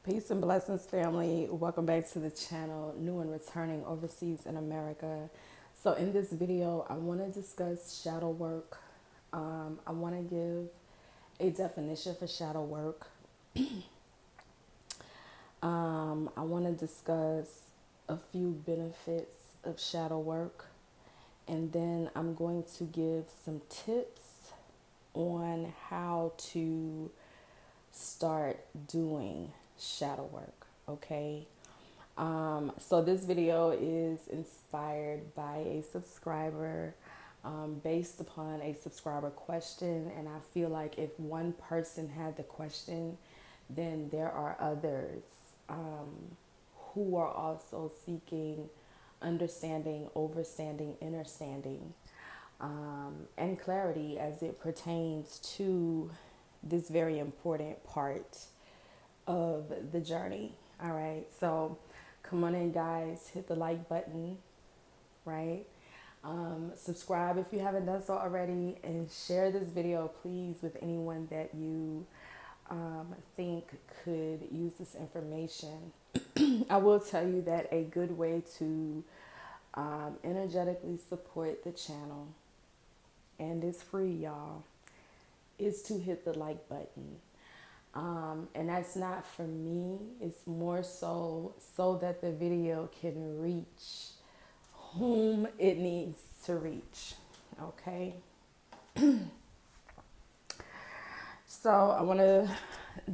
Peace and blessings, family. Welcome back to the channel, new and returning overseas in America. So in this video, I want to discuss shadow work. I want to give a definition for shadow work. I want to discuss a few benefits of shadow work. And then I'm going to give some tips on how to start doing shadow work. Okay. So this video is inspired by a subscriber, based upon a subscriber question. And I feel like if one person had the question, then there are others who are also seeking understanding, overstanding, understanding, and clarity as it pertains to this very important part of the journey. All right, so come on in, guys, hit the like button, right? Subscribe if you haven't done so already, and share this video, please, with anyone that you think could use this information. I will tell you that a good way to energetically support the channel, and it's free, y'all, is to hit the like button. And that's not for me, it's more so that the video can reach whom it needs to reach. Okay. So I want to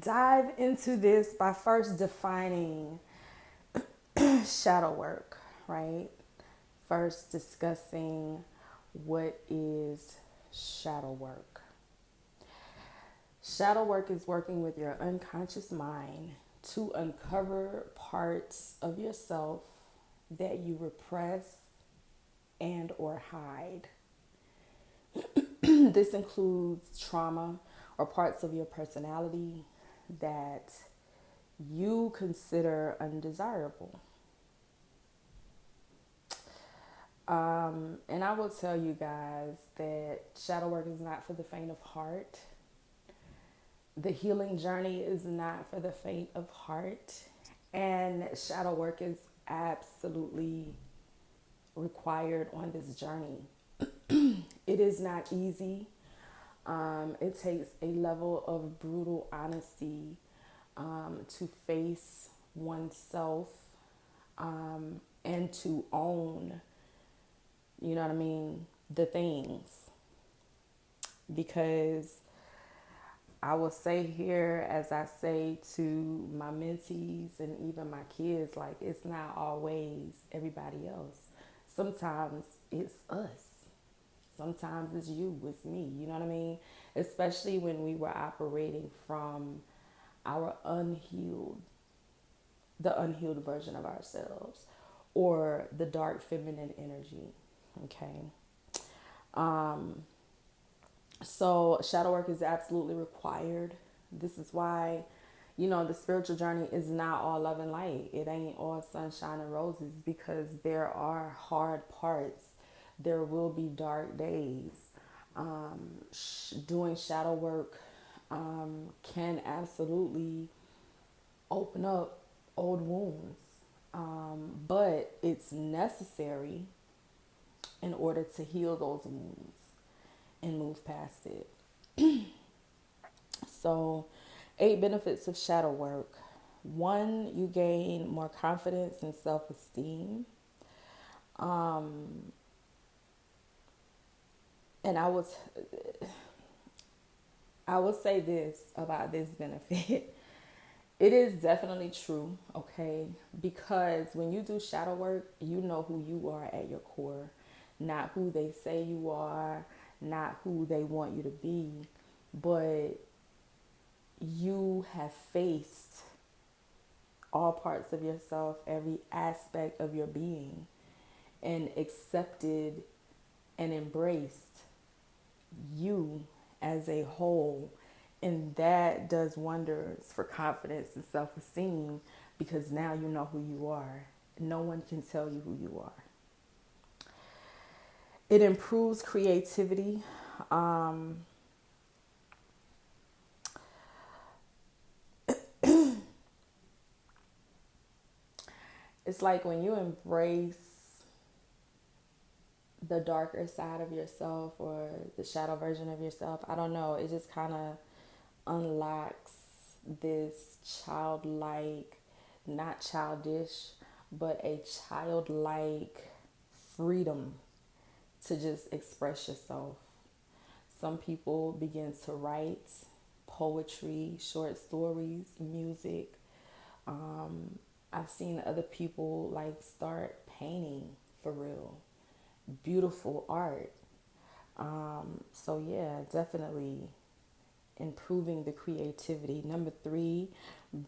dive into this by first defining shadow work, right? First discussing what is shadow work. Shadow work is working with your unconscious mind to uncover parts of yourself that you repress and or hide. This includes trauma or parts of your personality that you consider undesirable. And I will tell you guys that shadow work is not for the faint of heart. The healing journey is not for the faint of heart. And shadow work is absolutely required on this journey. It is not easy. It takes a level of brutal honesty to face oneself, and to own, you know what I mean, the things. Because I will say here, as I say to my mentees and even my kids, like, it's not always everybody else. Sometimes it's us. Sometimes it's you, it's me, you know what I mean? Especially when we were operating from our the unhealed version of ourselves, or the dark feminine energy, okay? So shadow work is absolutely required. This is why, the spiritual journey is not all love and light. It ain't all sunshine and roses, because there are hard parts. There will be dark days. Doing shadow work can absolutely open up old wounds, but it's necessary in order to heal those wounds and move past it. So, 8 benefits of shadow work. 1, you gain more confidence and self-esteem. And I will say this about this benefit. It is definitely true, okay? Because when you do shadow work, you know who you are at your core, not who they say you are, not who they want you to be, but you have faced all parts of yourself, every aspect of your being, and accepted and embraced you as a whole. And that does wonders for confidence and self-esteem, because now you know who you are. No one can tell you who you are. It improves creativity. It's like when you embrace the darker side of yourself or the shadow version of yourself, I don't know, it just kind of unlocks this childlike, not childish, but a childlike freedom to just express yourself. Some people begin to write poetry, short stories, music. I've seen other people like start painting for real, beautiful art. So yeah, definitely improving the creativity. Number three,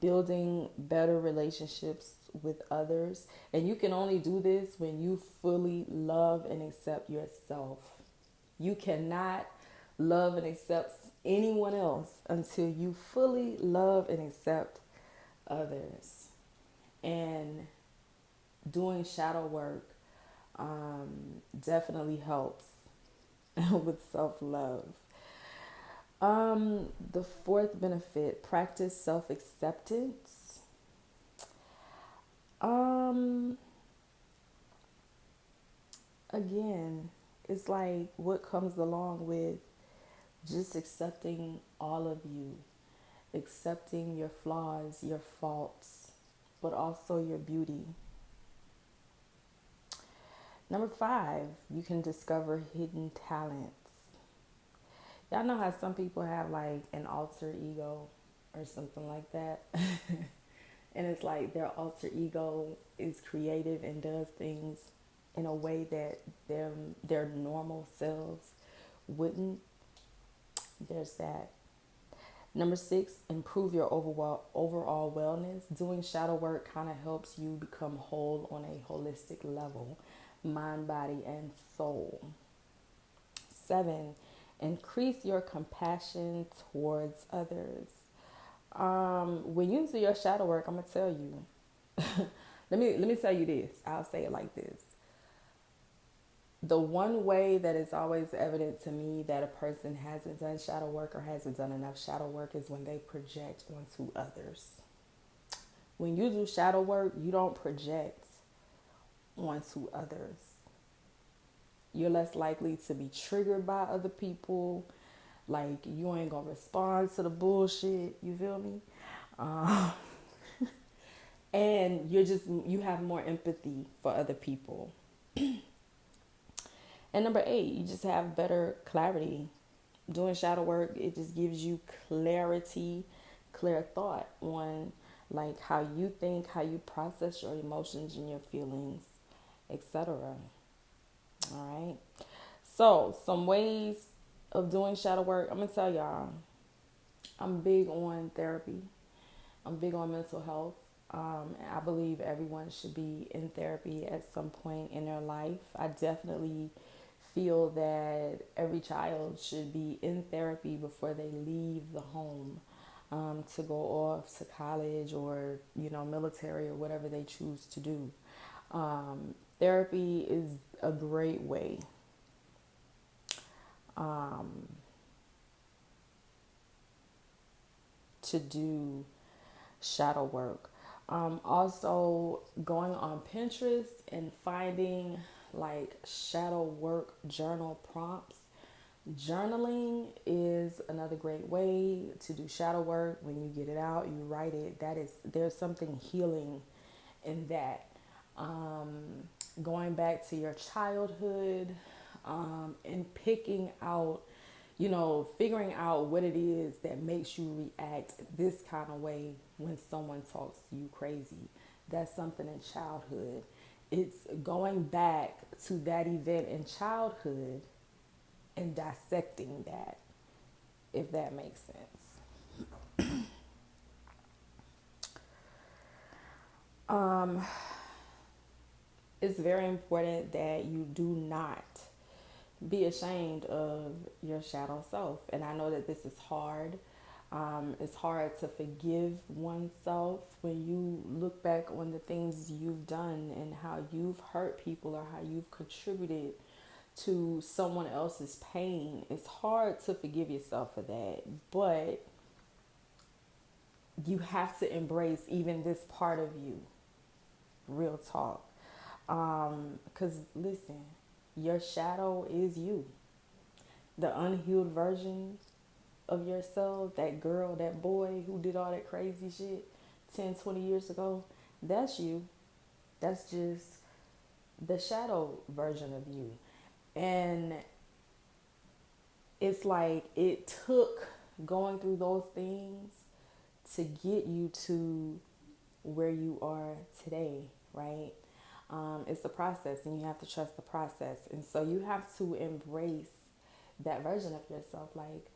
building better relationships with others. And you can only do this when you fully love and accept yourself. You cannot love and accept anyone else until you fully love and accept others. And doing shadow work definitely helps with self love. The fourth benefit, practice self acceptance. Um, Again, it's like what comes along with just accepting all of you, accepting your flaws, your faults, but also your beauty. Number five, you can discover hidden talents. Y'all know how some people have like an alter ego or something like that? And it's like their alter ego is creative and does things in a way that their normal selves wouldn't. There's that. Number six, improve your overall wellness. Doing shadow work kind of helps you become whole on a holistic level, mind, body, and soul. Seven, increase your compassion towards others. When you do your shadow work, I'm gonna tell you. let me tell you this. I'll say it like this. The one way that is always evident to me that a person hasn't done shadow work or hasn't done enough shadow work is when they project onto others. When you do shadow work, you don't project onto others. You're less likely to be triggered by other people. Like, you ain't gonna respond to the bullshit. You feel me? Um, and you have more empathy for other people. And number eight, you just have better clarity. Doing shadow work, it just gives you clarity, clear thought on like how you think, how you process your emotions and your feelings, etc. All right. So, some ways of doing shadow work. I'm gonna tell y'all, I'm big on therapy. I'm big on mental health. And I believe everyone should be in therapy at some point in their life. I definitely feel that every child should be in therapy before they leave the home to go off to college or, military or whatever they choose to do. Therapy is a great way to do shadow work. Also, going on Pinterest and finding like shadow work journal prompts. Journaling is another great way to do shadow work. When you get it out, you write it. There's something healing in that. Going back to your childhood, and picking out, figuring out what it is that makes you react this kind of way when someone talks to you crazy. That's something in childhood. It's going back to that event in childhood and dissecting that, if that makes sense. It's very important that you do not be ashamed of your shadow self. And I know that this is hard. It's hard to forgive oneself when you look back on the things you've done and how you've hurt people or how you've contributed to someone else's pain. It's hard to forgive yourself for that, but you have to embrace even this part of you. Real talk. Because listen, your shadow is you. The unhealed version of yourself, that girl, that boy who did all that crazy shit 10, 20 years ago, that's you. That's just the shadow version of you. And it's like it took going through those things to get you to where you are today, right? It's a process and you have to trust the process. And so you have to embrace that version of yourself. Like,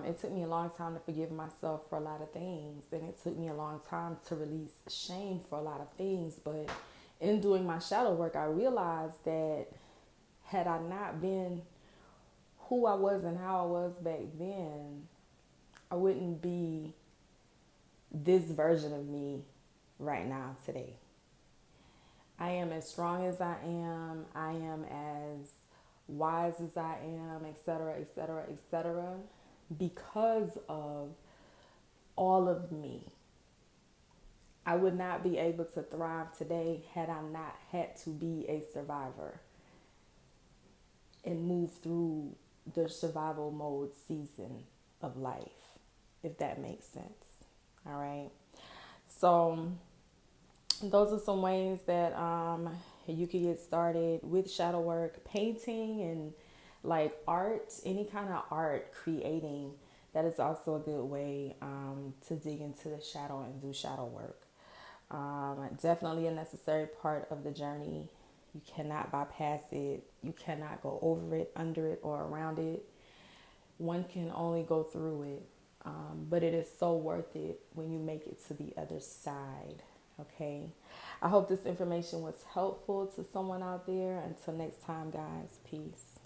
it took me a long time to forgive myself for a lot of things. And it took me a long time to release shame for a lot of things. But in doing my shadow work, I realized that had I not been who I was and how I was back then, I wouldn't be this version of me right now today. I am as strong as I am. I am as wise as I am, etc., etc., etc., because of all of me. I would not be able to thrive today had I not had to be a survivor and move through the survival mode season of life, if that makes sense. All right. So those are some ways that you can get started with shadow work, painting, and like art, any kind of art, creating. That is also a good way to dig into the shadow and do shadow work. Definitely a necessary part of the journey. You cannot bypass it. You cannot go over it, under it, or around it. One can only go through it, but it is so worth it when you make it to the other side. Okay. I hope this information was helpful to someone out there. Until next time, guys. Peace.